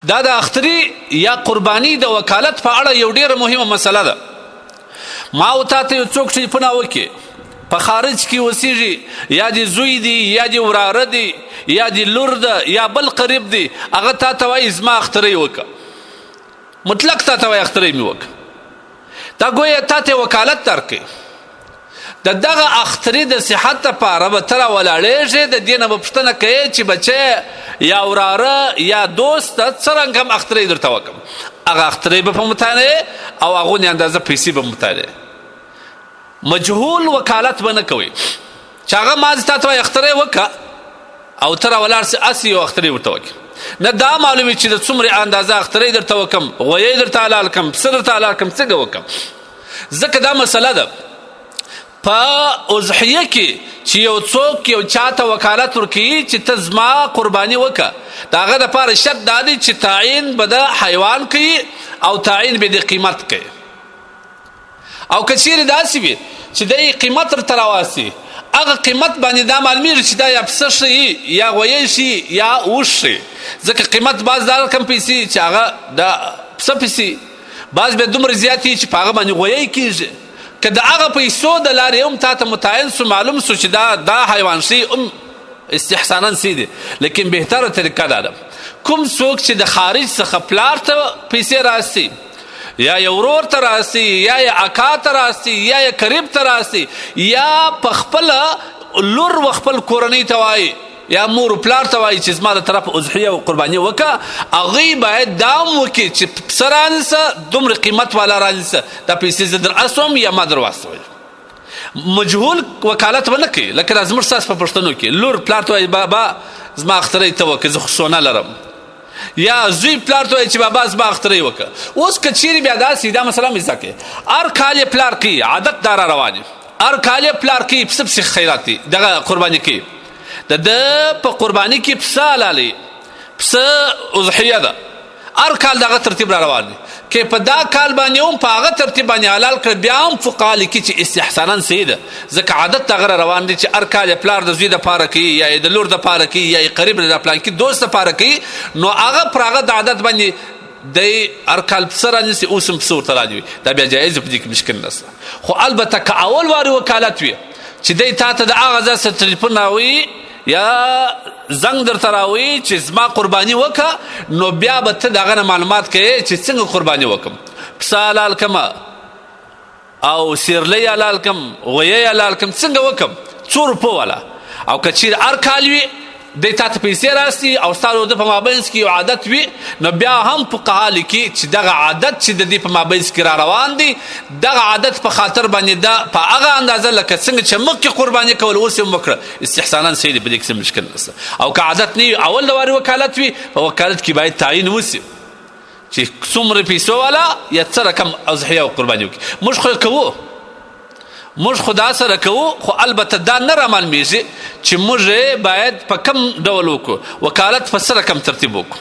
دا د اختری یا قربانی د وکالت په اړه یو ډیره مهمه مسله ده. ما او تاسو یو څوک چې پناه وکي په خارج کې وسیږي، یا دی زوی دی یا دی وراره دی یا دی لور ده یا بل قریب دی، هغه تاسو وایي زما اختری وکړه، مطلق تاسو وایي اختری مې وکړه، دا ګویا تاسو وکالت درکې د دغه اختری د صحت لپاره به تر ولاړېږي، د دې نه به پوښتنه کوي چې بچی یا وراره یا دوست څرنګه هم اختری درته وکړم، هغه اختری به په مطالعه او هغونې اندازه پیسې به مطالعه. مجهول وکالت به نه کوي چې هغه مازې تا ته وایي اختری وکړه او ته راولاړ سې هسې یو اختری ورته وکړي، نه دا معلومي چې د څومرې اندازه اختری درته وکړم، غویی درته حلال کړم، پسه درته حلال کړم، څنګه وکړم. ځکه دا مسله ده په اضحیه کې چې یو څوک یو چاته وکالت ورکوي چې ته زما قرباني وکړه، د هغه دپاره شرط دا دی چې تعیین به د حیوان کوي او تعیین به د قیمت کوي. او که چیرې داسې وي چې دی قیمت ورته راواسي، هغه قیمت باندې دا معلومیږي چې دا یا پسه شي یا غویی شي یا اوښ شي، ځکه قیمت بعض دا رقم پیسې چې هغه د پسه پیسې، بعض بیا دومره زیات وي چې په هغه باندې غویی کېږي. که د هغه پیسو د لارې هم تا ته متعین سو، معلوم سو چې دا حیوان شي هم استحسانا سی دی، لیکن بهتره طریقه دا ده کوم څوک چې د خارج څخه پلار ته پیسې راسي یا یو ورور ته راسي یا یې اکا ته راسي یا یې قریب ته راسي یا په خپله لور و خپل کورنۍ ته وایي یا مور پلار ته وایي چې زما د طرف اضحیه او قرباني وکړه، هغوی باید دا هم وکړي چې پسه رانیسه دومره قیمت والا رانیسه، دا پیسې زه در اسوم یا ما در واستوي. مجهول وکالت به نه کوي، لکه دا زموږ ستاسو په پښتنو کې لور پلار ته وایي بابا زما اختری ته وکړه زه خو سونه لرم، یا زوی پلار ته وایي چې بابا زما اختری وکړه. اوس که چیرې بیا داسې دا مسله مې زده کړې هر کال یې پلار کوي، عادت دا را روان وي، هر کال یې پلار کوي پسه پسې خیرات دي دغه قرباني کوي، د ده په قرباني کې پسه حلالوي، پسه اضحیه ده، هر کال دغه ترتیب را روان دی. که په دا کال باندې هم په هغه ترتیب باندې حلال کړه بیا هم فقها لیکي چې استحسانا صحیح ده، ځکه عادت دغه را روان دی چې هر کال یې پلار د زوی دپاره کوي یا یې د لور دپاره کوي یا یې قریب د پلانکي دوست دپاره کوي، نو هغه پر هغه د عادت باندې دی هر کال پسه رانیسي، اوس هم پسه ورته رانیوي، دا بیا جایز په دې کې مشکل نشته. خو البته که اول وارې وکالت وي چې دی تا ته د هغه ځای سره تلیفون راوي یا زنګ درته راوي چې زما قرباني وکړه، نو بیا به ته د هغه نه معلومات کوې چې څنګه قرباني وکړم، پسه حلال کړم او سیرلی حلال کړم، غویی حلال کړم، څنګه وکړم، 2 روپو والا. او که چیرې هر کال وي دی تا ته پیسې راسي او ستا د په مابینځ کې یو عادت وي، نو بیا هم فقها لیکي چې دغه عادت چې د دې په مابینځ کې را روان دی، دغه عادت په خاطر باندې دا په هغه اندازه لکه څنګه چې مخکې قرباني کول اوس هم وکړه، استحسانا صحیح دی، په دې کې څه مشکل نشته. او که عادت نه وي اول د وارې وکالت وي، په وکالت کې باید تعیین وسي چې څومره پیسو والا یا څه رقم اضحیه او قرباني وکړي. موږ خو کوو، موږ خدا سره کوو، خو البته دا نه رامعلومیږي چې موږ باید په کم ډول وکړو، وکالت په څه رقم ترتیب وکړو.